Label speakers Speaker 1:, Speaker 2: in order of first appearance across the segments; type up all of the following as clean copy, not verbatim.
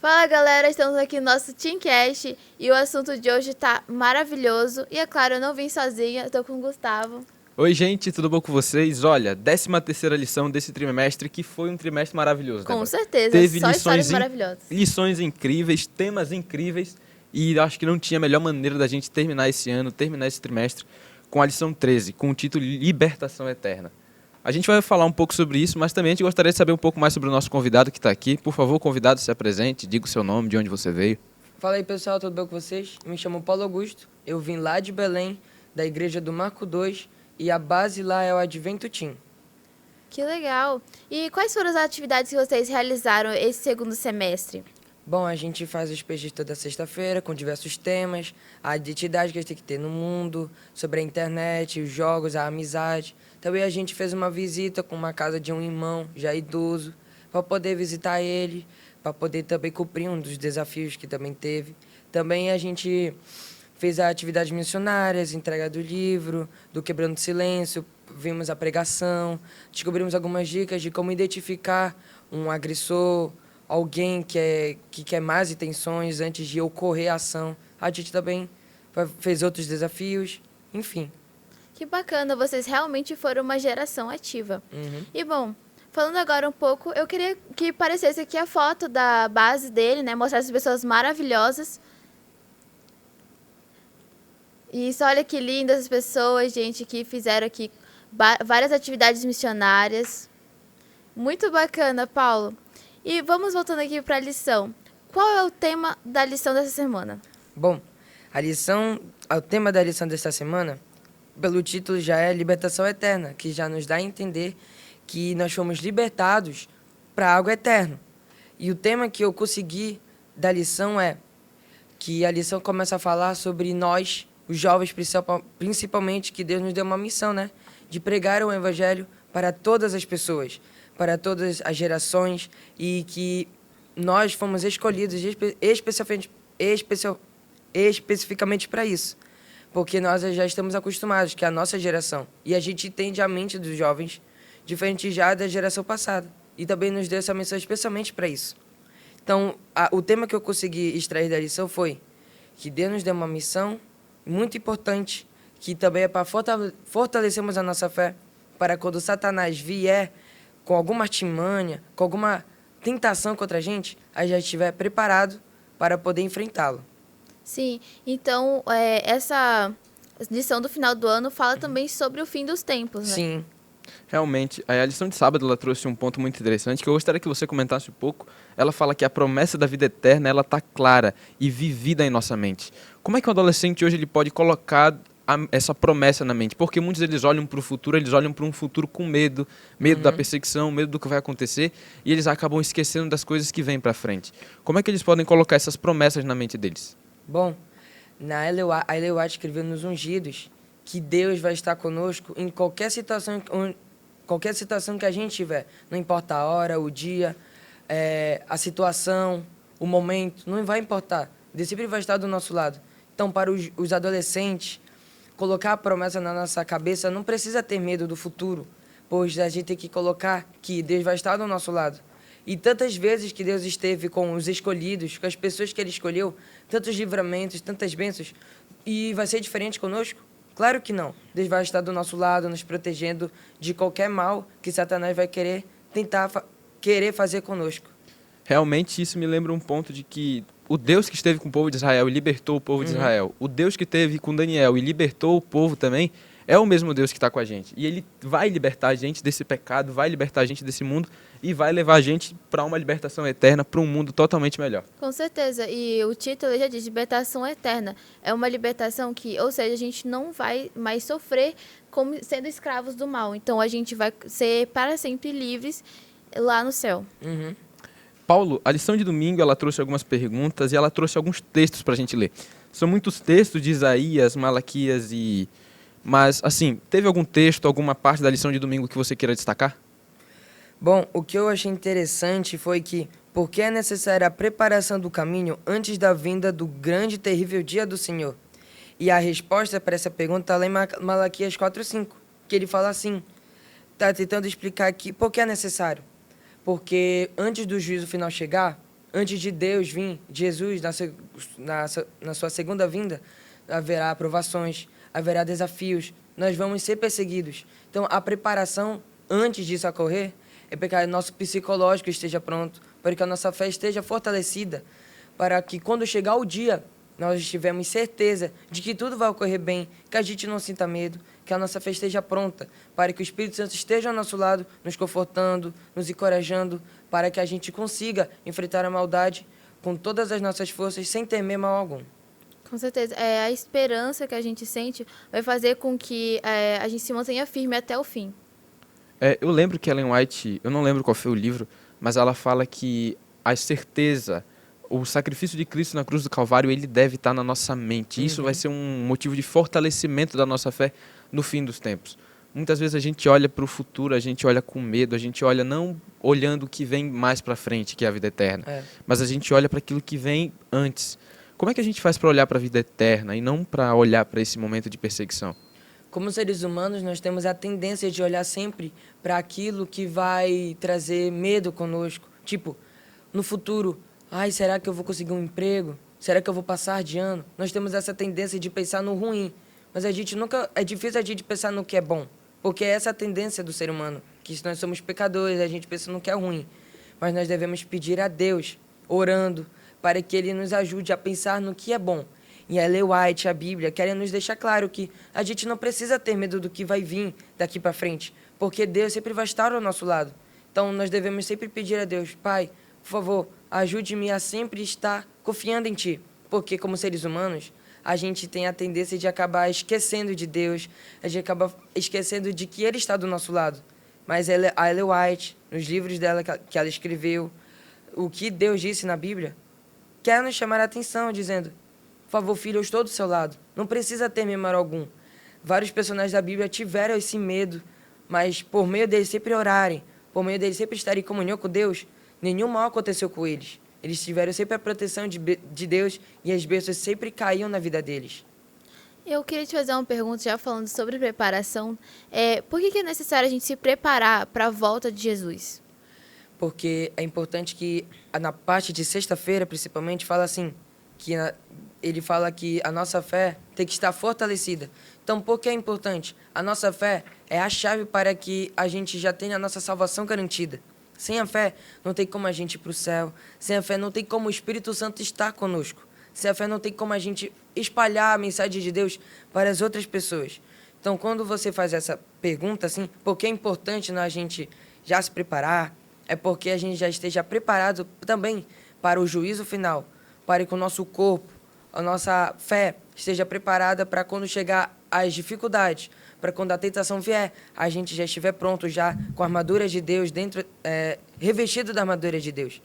Speaker 1: Fala galera, estamos aqui no nosso Teamcast e o assunto de hoje tá maravilhoso. E é claro, eu não vim sozinha, eu tô com o Gustavo.
Speaker 2: Oi, gente, tudo bom com vocês? Olha, 13ª lição desse trimestre, que foi um trimestre maravilhoso,
Speaker 1: Com
Speaker 2: Débora.
Speaker 1: certeza,
Speaker 2: Teve
Speaker 1: só histórias maravilhosas.
Speaker 2: lições incríveis, temas incríveis, e acho que não tinha melhor maneira da gente terminar esse ano, terminar esse trimestre, com a lição 13, com o título Libertação Eterna. A gente vai falar um pouco sobre isso, mas também a gente gostaria de saber um pouco mais sobre o nosso convidado que está aqui. Por favor, convidado, se apresente, diga o seu nome, de onde você veio.
Speaker 3: Fala aí pessoal, tudo bem com vocês? Me chamo Paulo Augusto, eu vim lá de Belém, da igreja do Marco 2, e a base lá é o Advento Team.
Speaker 1: Que legal! E quais foram as atividades que vocês realizaram esse segundo semestre?
Speaker 3: Bom, a gente faz os PGs toda sexta-feira, com diversos temas, a identidade que a gente tem que ter no mundo, sobre a internet, os jogos, a amizade. Também a gente fez uma visita com uma casa de um irmão já idoso, para poder visitar ele, para poder também cumprir um dos desafios que também teve. Também a gente fez atividades missionárias, entrega do livro, do Quebrando Silêncio, vimos a pregação, descobrimos algumas dicas de como identificar um agressor, alguém que quer más intenções antes de ocorrer a ação. A gente também fez outros desafios, enfim.
Speaker 1: Que bacana, vocês realmente foram uma geração ativa.
Speaker 3: Uhum.
Speaker 1: E bom, falando agora um pouco, eu queria que aparecesse aqui a foto da base dele, né? Mostrar essas pessoas maravilhosas. Isso, olha que lindas as pessoas, gente, que fizeram aqui várias atividades missionárias. Muito bacana, Paulo. E vamos voltando aqui para a lição. Qual é o tema da lição dessa semana?
Speaker 3: Bom, o tema da lição desta semana, pelo título já é Libertação Eterna, que já nos dá a entender que nós fomos libertados para algo eterno. E o tema que eu consegui da lição é que a lição começa a falar sobre nós, os jovens, principalmente, que Deus nos deu uma missão, né? De pregar o evangelho para todas as pessoas, para todas as gerações, e que nós fomos escolhidos especificamente para isso, porque nós já estamos acostumados, que é a nossa geração, e a gente entende a mente dos jovens, diferente já da geração passada, e também nos deu essa missão especialmente para isso. Então, o tema que eu consegui extrair da lição foi que Deus nos deu uma missão muito importante, que também é para fortalecermos a nossa fé, para quando Satanás vier com alguma artimanha, com alguma tentação contra a gente já estiver preparado para poder enfrentá-lo.
Speaker 1: Sim, então essa lição do final do ano fala também sobre o fim dos tempos, né?
Speaker 3: Sim.
Speaker 2: Realmente, a lição de sábado ela trouxe um ponto muito interessante que eu gostaria que você comentasse um pouco. Ela fala que a promessa da vida eterna ela está clara e vivida em nossa mente. Como é que o adolescente hoje ele pode colocar essa promessa na mente? Porque muitos eles olham para o futuro, eles olham para um futuro com medo, da perseguição, medo do que vai acontecer, e eles acabam esquecendo das coisas que vêm para frente. Como é que eles podem colocar essas promessas na mente deles?
Speaker 3: Bom, a Ellen White escreveu nos Ungidos que Deus vai estar conosco em qualquer situação que a gente tiver. Não importa a hora, o dia, a situação, o momento, não vai importar. Deus sempre vai estar do nosso lado. Então, para os adolescentes, colocar a promessa na nossa cabeça não precisa ter medo do futuro, pois a gente tem que colocar que Deus vai estar do nosso lado. E tantas vezes que Deus esteve com os escolhidos, com as pessoas que Ele escolheu, tantos livramentos, tantas bênçãos, e vai ser diferente conosco? Claro que não. Deus vai estar do nosso lado, nos protegendo de qualquer mal que Satanás vai querer fazer conosco.
Speaker 2: Realmente isso me lembra um ponto de que o Deus que esteve com o povo de Israel e libertou o povo de Israel, o Deus que esteve com Daniel e libertou o povo também, é o mesmo Deus que está com a gente. E Ele vai libertar a gente desse pecado, vai libertar a gente desse mundo e vai levar a gente para uma libertação eterna, para um mundo totalmente melhor.
Speaker 1: Com certeza, e o título já diz libertação eterna. É uma libertação que, ou seja, a gente não vai mais sofrer como sendo escravos do mal. Então a gente vai ser para sempre livres lá no céu.
Speaker 3: Uhum.
Speaker 2: Paulo, a lição de domingo ela trouxe algumas perguntas e ela trouxe alguns textos para a gente ler. São muitos textos de Isaías, Malaquias e... Mas, assim, teve algum texto, alguma parte da lição de domingo que você queira destacar?
Speaker 3: Bom, o que eu achei interessante foi que, porque é necessária a preparação do caminho antes da vinda do grande e terrível dia do Senhor. E a resposta para essa pergunta está lá em Malaquias 4:5, que ele fala assim, está tentando explicar aqui por que é necessário. Porque antes do juízo final chegar, antes de Deus vir, Jesus, na sua segunda vinda, haverá aprovações, haverá desafios, nós vamos ser perseguidos. Então, a preparação antes disso ocorrer é para que o nosso psicológico esteja pronto, para que a nossa fé esteja fortalecida, para que quando chegar o dia, nós tivermos certeza de que tudo vai ocorrer bem, que a gente não sinta medo, que a nossa fé esteja pronta, para que o Espírito Santo esteja ao nosso lado, nos confortando, nos encorajando, para que a gente consiga enfrentar a maldade com todas as nossas forças, sem temer mal algum.
Speaker 1: Com certeza. A esperança que a gente sente vai fazer com que a gente se mantenha firme até o fim.
Speaker 2: Eu lembro que Ellen White, eu não lembro qual foi o livro, mas ela fala que a certeza, o sacrifício de Cristo na cruz do Calvário, ele deve estar na nossa mente. Isso vai ser um motivo de fortalecimento da nossa fé no fim dos tempos. Muitas vezes a gente olha para o futuro, a gente olha com medo, a gente olha não olhando o que vem mais para frente, que é a vida eterna, mas a gente olha para aquilo que vem antes. Como é que a gente faz para olhar para a vida eterna e não para olhar para esse momento de perseguição?
Speaker 3: Como seres humanos, nós temos a tendência de olhar sempre para aquilo que vai trazer medo conosco. Tipo, no futuro, será que eu vou conseguir um emprego? Será que eu vou passar de ano? Nós temos essa tendência de pensar no ruim, mas é difícil a gente pensar no que é bom, porque é essa a tendência do ser humano, que nós somos pecadores, a gente pensa no que é ruim. Mas nós devemos pedir a Deus, orando, para que Ele nos ajude a pensar no que é bom. E a Ellen White, a Bíblia, querem nos deixar claro que a gente não precisa ter medo do que vai vir daqui para frente, porque Deus sempre vai estar ao nosso lado. Então, nós devemos sempre pedir a Deus, Pai, por favor, ajude-me a sempre estar confiando em Ti, porque como seres humanos, a gente tem a tendência de acabar esquecendo de Deus, a gente acaba esquecendo de que Ele está do nosso lado. Mas a Ellen White, nos livros dela que ela escreveu, o que Deus disse na Bíblia, quer nos chamar a atenção, dizendo, por favor, filho, eu estou do seu lado. Não precisa ter medo algum. Vários personagens da Bíblia tiveram esse medo, mas por meio deles sempre orarem, por meio deles sempre estarem em comunhão com Deus, nenhum mal aconteceu com eles. Eles tiveram sempre a proteção de Deus e as bênçãos sempre caíam na vida deles.
Speaker 1: Eu queria te fazer uma pergunta, já falando sobre preparação. Por que é necessário a gente se preparar para a volta de Jesus?
Speaker 3: Porque é importante que, na parte de sexta-feira, principalmente, fala assim, ele fala que a nossa fé tem que estar fortalecida. Então, por que é importante? A nossa fé é a chave para que a gente já tenha a nossa salvação garantida. Sem a fé, não tem como a gente ir para o céu. Sem a fé, não tem como o Espírito Santo estar conosco. Sem a fé, não tem como a gente espalhar a mensagem de Deus para as outras pessoas. Então, quando você faz essa pergunta, assim, por que é importante a gente já se preparar? É porque a gente já esteja preparado também para o juízo final, para que o nosso corpo, a nossa fé esteja preparada para quando chegar as dificuldades, para quando a tentação vier, a gente já estiver pronto, já com a armadura de Deus, revestido da armadura de Deus.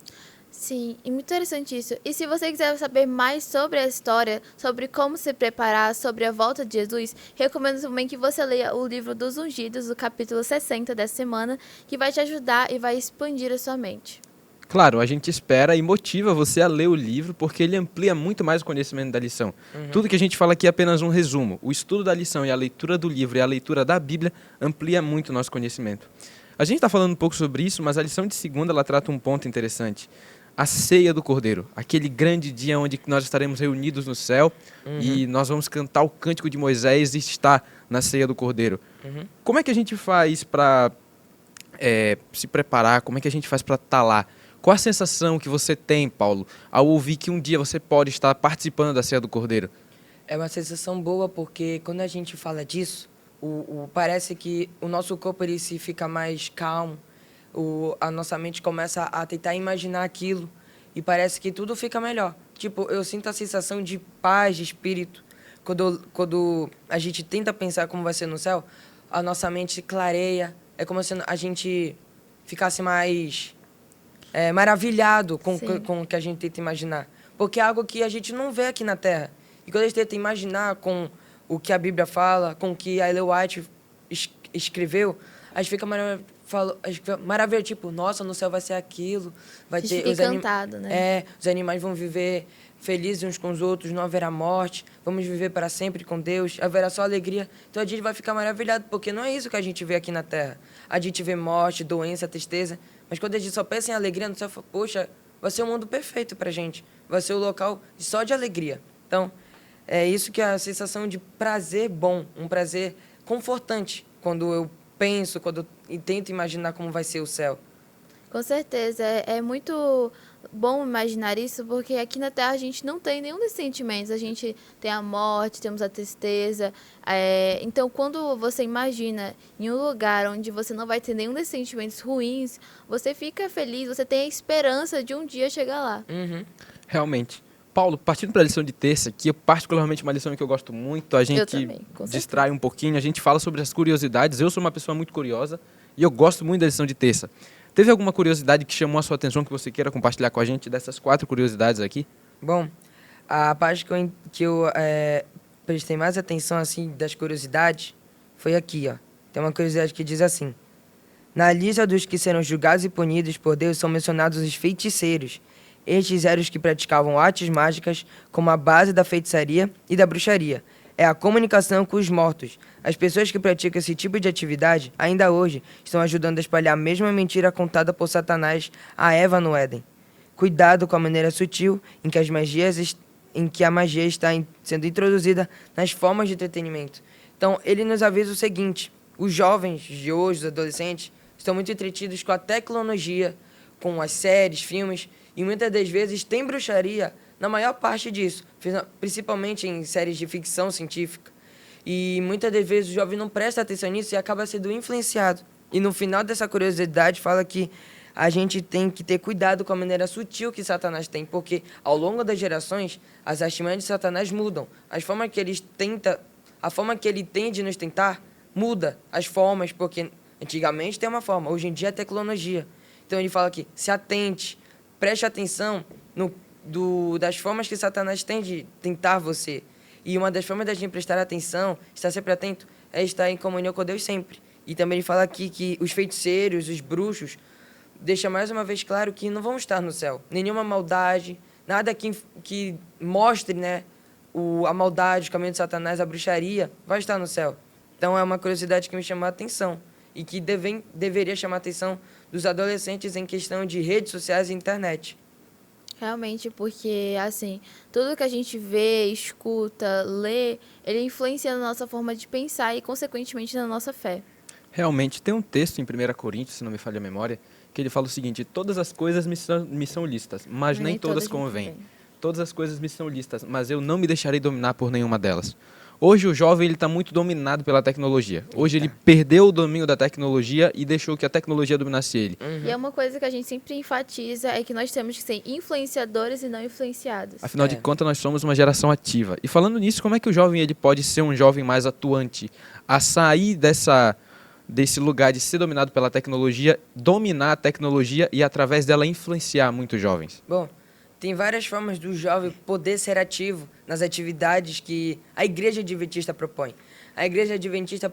Speaker 1: Sim, e muito interessante isso. E se você quiser saber mais sobre a história, sobre como se preparar, sobre a volta de Jesus, recomendo também que você leia o livro dos Ungidos, o capítulo 60 dessa semana, que vai te ajudar e vai expandir a sua mente.
Speaker 2: Claro, a gente espera e motiva você a ler o livro, porque ele amplia muito mais o conhecimento da lição. Tudo que a gente fala aqui é apenas um resumo. O estudo da lição e a leitura do livro e a leitura da Bíblia amplia muito o nosso conhecimento. A gente está falando um pouco sobre isso, mas a lição de segunda ela trata um ponto interessante. A ceia do Cordeiro, aquele grande dia onde nós estaremos reunidos no céu e nós vamos cantar o cântico de Moisés e estar na ceia do Cordeiro. Como é que a gente faz para se preparar? Como é que a gente faz para estar lá? Qual a sensação que você tem, Paulo, ao ouvir que um dia você pode estar participando da ceia do Cordeiro?
Speaker 3: É uma sensação boa porque quando a gente fala disso, parece que o nosso corpo ele se fica mais calmo, a nossa mente começa a tentar imaginar aquilo e parece que tudo fica melhor. Tipo, eu sinto a sensação de paz, de espírito. Quando a gente tenta pensar como vai ser no céu, a nossa mente clareia. É como se a gente ficasse mais maravilhado com o que a gente tenta imaginar. Porque é algo que a gente não vê aqui na Terra. E quando a gente tenta imaginar com o que a Bíblia fala, com o que a Ellen White escreveu, a gente fica maravilhoso, tipo, nossa, no céu vai ser aquilo, vai ter
Speaker 1: fica encantado, né?
Speaker 3: Os animais vão viver felizes uns com os outros, não haverá morte, vamos viver para sempre com Deus, haverá só alegria. Então a gente vai ficar maravilhado, porque não é isso que a gente vê aqui na Terra. A gente vê morte, doença, tristeza, mas quando a gente só pensa em alegria no céu, poxa, vai ser o mundo perfeito pra gente. Vai ser o local só de alegria. Então, é isso que é a sensação de prazer bom, um prazer confortante, quando eu penso, quando eu tento imaginar como vai ser o céu.
Speaker 1: Com certeza, é muito bom imaginar isso, porque aqui na Terra a gente não tem nenhum desses sentimentos. A gente tem a morte, temos a tristeza. Então, quando você imagina em um lugar onde você não vai ter nenhum desses sentimentos ruins, você fica feliz, você tem a esperança de um dia chegar lá.
Speaker 3: Uhum.
Speaker 2: Realmente. Paulo, partindo para a lição de terça, que é particularmente uma lição que eu gosto muito, a gente
Speaker 1: também, com certeza.
Speaker 2: distrai um pouquinho, a gente fala sobre as curiosidades. Eu sou uma pessoa muito curiosa e eu gosto muito da lição de terça. Teve alguma curiosidade que chamou a sua atenção que você queira compartilhar com a gente dessas 4 curiosidades aqui?
Speaker 3: Bom, a parte que eu prestei mais atenção, assim, das curiosidades, foi aqui, ó. Tem uma curiosidade que diz assim: na lista dos que serão julgados e punidos por Deus são mencionados os feiticeiros. Estes eram os que praticavam artes mágicas como a base da feitiçaria e da bruxaria. É a comunicação com os mortos. As pessoas que praticam esse tipo de atividade, ainda hoje, estão ajudando a espalhar a mesma mentira contada por Satanás a Eva no Éden. Cuidado com a maneira sutil em que a magia está sendo introduzida nas formas de entretenimento. Então, ele nos avisa o seguinte: os jovens de hoje, os adolescentes, estão muito entretidos com a tecnologia, com as séries, filmes, e muitas das vezes tem bruxaria na maior parte disso, principalmente em séries de ficção científica. E muitas das vezes o jovem não presta atenção nisso e acaba sendo influenciado. E no final dessa curiosidade fala que a gente tem que ter cuidado com a maneira sutil que Satanás tem, porque ao longo das gerações as artimanhas de Satanás mudam. A forma que ele tem de nos tentar muda as formas, porque antigamente tem uma forma, hoje em dia é tecnologia. Então ele fala que se atente, preste atenção das formas que Satanás tem de tentar você. E uma das formas da gente prestar atenção, estar sempre atento, é estar em comunhão com Deus sempre. E também ele fala aqui que os feiticeiros, os bruxos, deixa mais uma vez claro que não vão estar no céu. Nenhuma maldade, nada que mostre, né, a maldade, o caminho de Satanás, a bruxaria, vai estar no céu. Então é uma curiosidade que me chamou a atenção e que deveria chamar a atenção dos adolescentes em questão de redes sociais e internet.
Speaker 1: Realmente, porque, assim, tudo que a gente vê, escuta, lê, ele influencia na nossa forma de pensar e, consequentemente, na nossa fé.
Speaker 2: Realmente, tem um texto em 1 Coríntios, se não me falha a memória, que ele fala o seguinte: todas as coisas me são lícitas, mas nem todas convêm. Todas as coisas me são lícitas, mas eu não me deixarei dominar por nenhuma delas. Hoje o jovem está muito dominado pela tecnologia. Hoje ele perdeu o domínio da tecnologia e deixou que a tecnologia dominasse ele.
Speaker 1: E é uma coisa que a gente sempre enfatiza, é que nós temos que ser influenciadores e não influenciados.
Speaker 2: Afinal de contas, nós somos uma geração ativa. E falando nisso, como é que o jovem ele pode ser um jovem mais atuante, a sair desse lugar de ser dominado pela tecnologia, dominar a tecnologia e através dela influenciar muitos jovens?
Speaker 3: Bom, tem várias formas do jovem poder ser ativo nas atividades que a Igreja Adventista propõe. A Igreja Adventista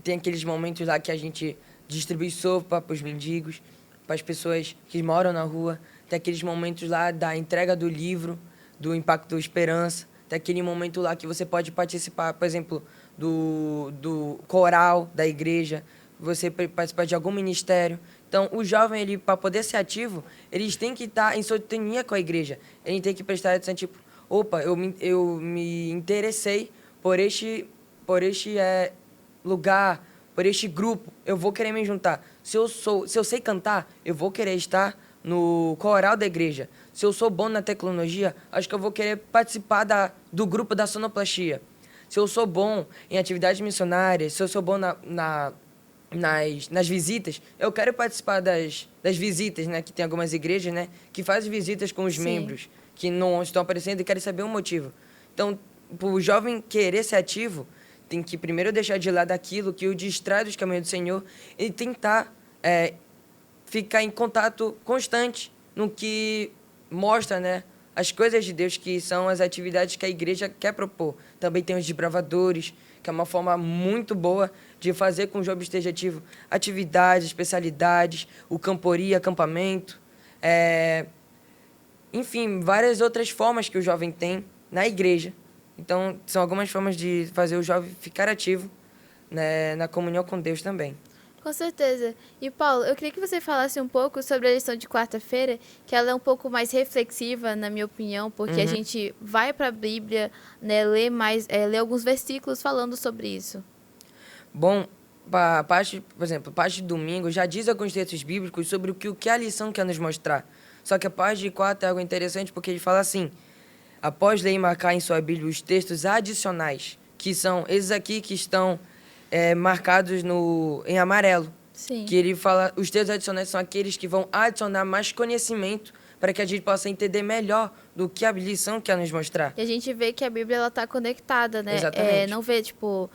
Speaker 3: tem aqueles momentos lá que a gente distribui sopa para os mendigos, para as pessoas que moram na rua. Tem aqueles momentos lá da entrega do livro, do Impacto Esperança. Tem aquele momento lá que você pode participar, por exemplo, do coral da igreja, você participar de algum ministério. Então, o jovem, para poder ser ativo, eles têm que estar em sintonia com a igreja. Ele tem que prestar atenção, tipo, opa, eu me interessei por este lugar, por este grupo, eu vou querer me juntar. Se eu sei cantar, eu vou querer estar no coral da igreja. Se eu sou bom na tecnologia, acho que eu vou querer participar do grupo da sonoplastia. Se eu sou bom em atividades missionárias, se eu sou bom nas visitas, eu quero participar das visitas, né? Que tem algumas igrejas, né? Que fazem visitas com os membros que não estão aparecendo e querem saber o motivo. Então, para o jovem querer ser ativo, tem que primeiro deixar de lado aquilo que o distrai dos caminhos do Senhor e tentar ficar em contato constante no que mostra, né? As coisas de Deus, que são as atividades que a igreja quer propor. Também tem os desbravadores, que é uma forma muito boa de fazer com que o jovem esteja ativo. Atividades, especialidades, o camporia, acampamento. Enfim, várias outras formas que o jovem tem na igreja. Então, são algumas formas de fazer o jovem ficar ativo, né, na comunhão com Deus também.
Speaker 1: Com certeza. E, Paulo, eu queria que você falasse um pouco sobre a lição de quarta-feira, que ela é um pouco mais reflexiva, na minha opinião, porque a gente vai para a Bíblia, né, ler alguns versículos falando sobre isso.
Speaker 3: Bom, por exemplo, a parte de domingo já diz alguns textos bíblicos sobre o que a lição quer nos mostrar. Só que a parte de quarta é algo interessante porque ele fala assim: após ler e marcar em sua Bíblia os textos adicionais, que são esses aqui que estão marcados em amarelo.
Speaker 1: Sim.
Speaker 3: Que ele fala, os textos adicionais são aqueles que vão adicionar mais conhecimento para que a gente possa entender melhor do que a lição quer nos mostrar.
Speaker 1: E a gente vê que a Bíblia ela tá conectada, né?
Speaker 3: Exatamente.
Speaker 1: Não vê, tipo,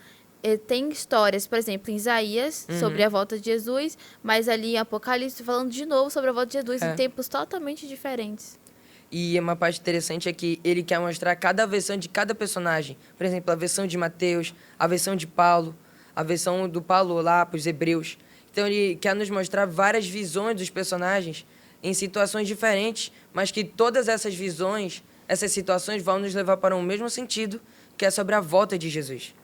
Speaker 1: tem histórias, por exemplo, em Isaías, sobre a volta de Jesus, mas ali em Apocalipse falando de novo sobre a volta de Jesus em tempos totalmente diferentes.
Speaker 3: E uma parte interessante é que ele quer mostrar cada versão de cada personagem. Por exemplo, a versão de Mateus, a versão de Paulo, a versão do Paulo lá para os Hebreus. Então ele quer nos mostrar várias visões dos personagens em situações diferentes, mas que todas essas visões, essas situações vão nos levar para um mesmo sentido, que é sobre a volta de Jesus.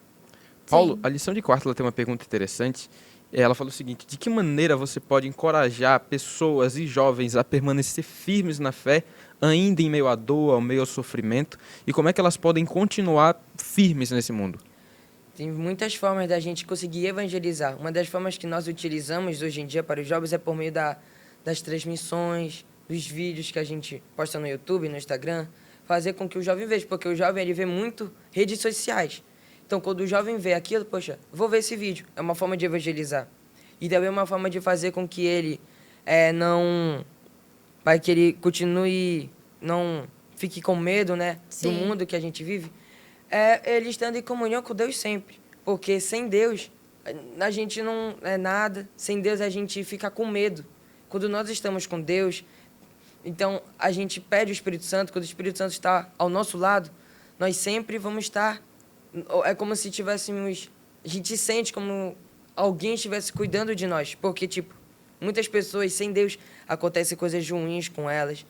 Speaker 2: Paulo,
Speaker 1: Sim.
Speaker 2: a lição de quarta ela tem uma pergunta interessante. Ela fala o seguinte: de que maneira você pode encorajar pessoas e jovens a permanecer firmes na fé, ainda em meio à dor, ao meio ao sofrimento, e como é que elas podem continuar firmes nesse mundo?
Speaker 3: Tem muitas formas da gente conseguir evangelizar. Uma das formas que nós utilizamos hoje em dia para os jovens é por meio das transmissões, dos vídeos que a gente posta no YouTube, no Instagram, fazer com que o jovem veja, porque o jovem ele vê muito redes sociais. Então, quando o jovem vê aquilo, poxa, vou ver esse vídeo. É uma forma de evangelizar. E também é uma forma de fazer com que ele para que ele continue, não fique com medo, né, do
Speaker 1: Sim.
Speaker 3: mundo que a gente vive, ele estando em comunhão com Deus sempre. Porque sem Deus, a gente não é nada. Sem Deus, a gente fica com medo. Quando nós estamos com Deus, então a gente pede o Espírito Santo. Quando o Espírito Santo está ao nosso lado, nós sempre vamos estar... É como se tivéssemos... A gente sente como alguém estivesse cuidando de nós. Porque, tipo, muitas pessoas, sem Deus, acontecem coisas ruins com elas.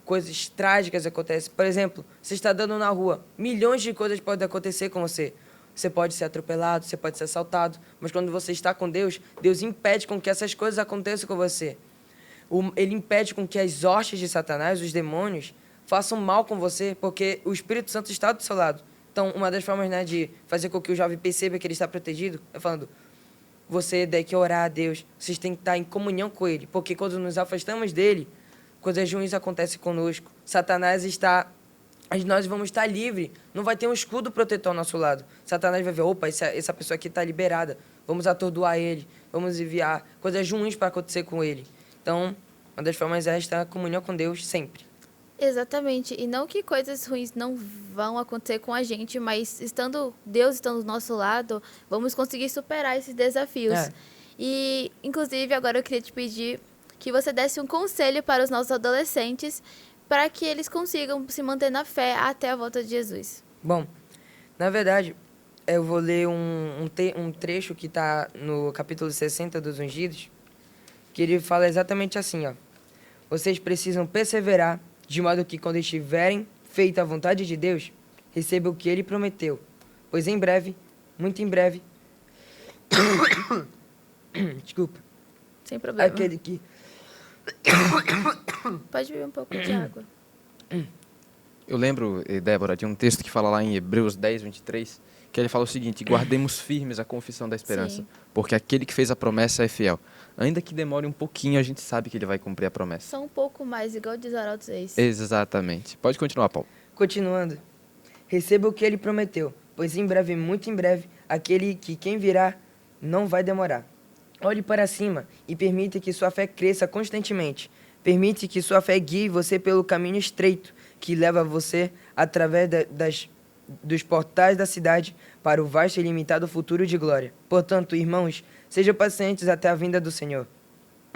Speaker 3: Coisas trágicas acontecem. Por exemplo, você está andando na rua, milhões de coisas podem acontecer com você. Você pode ser atropelado, você pode ser assaltado, mas quando você está com Deus, Deus impede com que essas coisas aconteçam com você. Ele impede com que as hostes de Satanás, os demônios, façam mal com você, porque o Espírito Santo está do seu lado. Então, uma das formas, né, de fazer com que o jovem perceba que ele está protegido é falando: você tem que orar a Deus, vocês têm que estar em comunhão com Ele, porque quando nos afastamos dele, coisas ruins acontecem conosco. Satanás está... Nós vamos estar livres. Não vai ter um escudo protetor ao nosso lado. Satanás vai ver: opa, essa pessoa aqui está liberada. Vamos atordoar ele. Vamos enviar coisas ruins para acontecer com ele. Então, uma das formas é estar em comunhão com Deus sempre.
Speaker 1: Exatamente. E não que coisas ruins não vão acontecer com a gente, mas Deus estando do nosso lado, vamos conseguir superar esses desafios. E, inclusive, agora eu queria te pedir que você desse um conselho para os nossos adolescentes para que eles consigam se manter na fé até a volta de Jesus.
Speaker 3: Bom, na verdade, eu vou ler um trecho que está no capítulo 60 dos Ungidos, que ele fala exatamente assim, ó: vocês precisam perseverar, de modo que quando estiverem feita a vontade de Deus, recebam o que Ele prometeu, pois em breve, muito em breve, desculpa,
Speaker 1: Sem problema.
Speaker 3: aquele que...
Speaker 1: Pode beber um pouco de água.
Speaker 2: Eu lembro, Débora, de um texto que fala lá em Hebreus 10, 23, que ele fala o seguinte: guardemos firmes a confissão da esperança,
Speaker 1: Sim.
Speaker 2: porque aquele que fez a promessa é fiel. Ainda que demore um pouquinho, a gente sabe que ele vai cumprir a promessa.
Speaker 1: Só um pouco mais, igual diz Arauto Reis.
Speaker 2: Exatamente. Pode continuar, Paulo.
Speaker 3: Continuando, receba o que Ele prometeu, pois em breve, muito em breve, aquele que quem virá não vai demorar. Olhe para cima e permita que sua fé cresça constantemente. Permite que sua fé guie você pelo caminho estreito que leva você através dos portais da cidade para o vasto e ilimitado futuro de glória. Portanto, irmãos, sejam pacientes até a vinda do Senhor.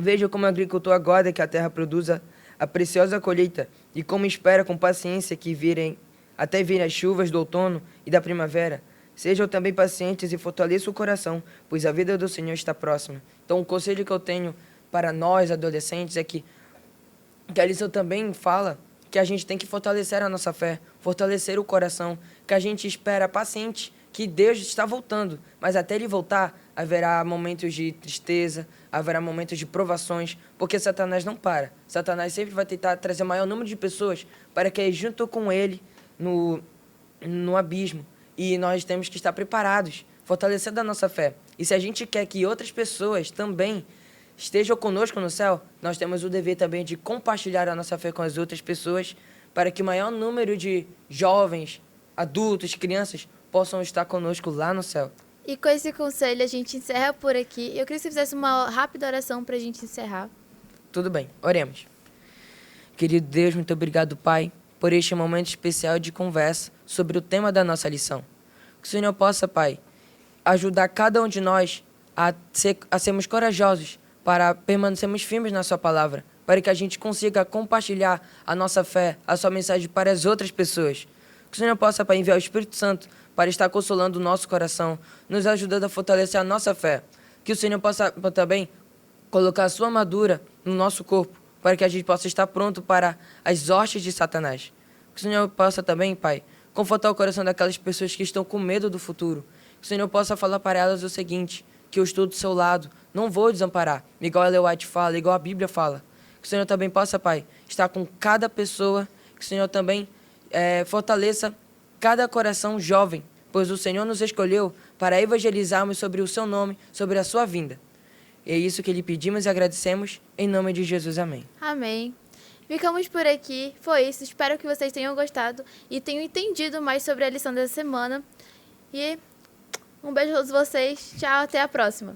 Speaker 3: Veja como o agricultor aguarda que a terra produza a preciosa colheita e como espera com paciência até virem as chuvas do outono e da primavera. Sejam também pacientes e fortaleçam o coração, pois a vida do Senhor está próxima. Então, o conselho que eu tenho para nós, adolescentes, é que a lição também fala que a gente tem que fortalecer a nossa fé, fortalecer o coração, que a gente espera paciente, que Deus está voltando, mas até Ele voltar, haverá momentos de tristeza, haverá momentos de provações, porque Satanás não para. Satanás sempre vai tentar trazer o maior número de pessoas para que junto com ele no abismo. E nós temos que estar preparados, fortalecendo a nossa fé. E se a gente quer que outras pessoas também estejam conosco no céu, nós temos o dever também de compartilhar a nossa fé com as outras pessoas, para que o maior número de jovens, adultos, crianças possam estar conosco lá no céu.
Speaker 1: E com esse conselho a gente encerra por aqui. Eu queria que você fizesse uma rápida oração para a gente encerrar.
Speaker 3: Tudo bem, oremos. Querido Deus, muito obrigado, Pai, por este momento especial de conversa sobre o tema da nossa lição. Que o Senhor possa, Pai, ajudar cada um de nós a sermos corajosos para permanecermos firmes na sua palavra, para que a gente consiga compartilhar a nossa fé, a sua mensagem para as outras pessoas. Que o Senhor possa, Pai, enviar o Espírito Santo para estar consolando o nosso coração, nos ajudando a fortalecer a nossa fé. Que o Senhor possa também colocar a sua armadura no nosso corpo, para que a gente possa estar pronto para as hostes de Satanás. Que o Senhor possa também, Pai, confortar o coração daquelas pessoas que estão com medo do futuro. Que o Senhor possa falar para elas o seguinte, que eu estou do seu lado, não vou desamparar, igual a Ellen White fala, igual a Bíblia fala. Que o Senhor também possa, Pai, estar com cada pessoa, que o Senhor também fortaleça cada coração jovem, pois o Senhor nos escolheu para evangelizarmos sobre o seu nome, sobre a sua vinda. E é isso que lhe pedimos e agradecemos, em nome de Jesus, amém.
Speaker 1: Amém. Ficamos por aqui, foi isso. Espero que vocês tenham gostado e tenham entendido mais sobre a lição dessa semana. E um beijo a todos vocês. Tchau, até a próxima.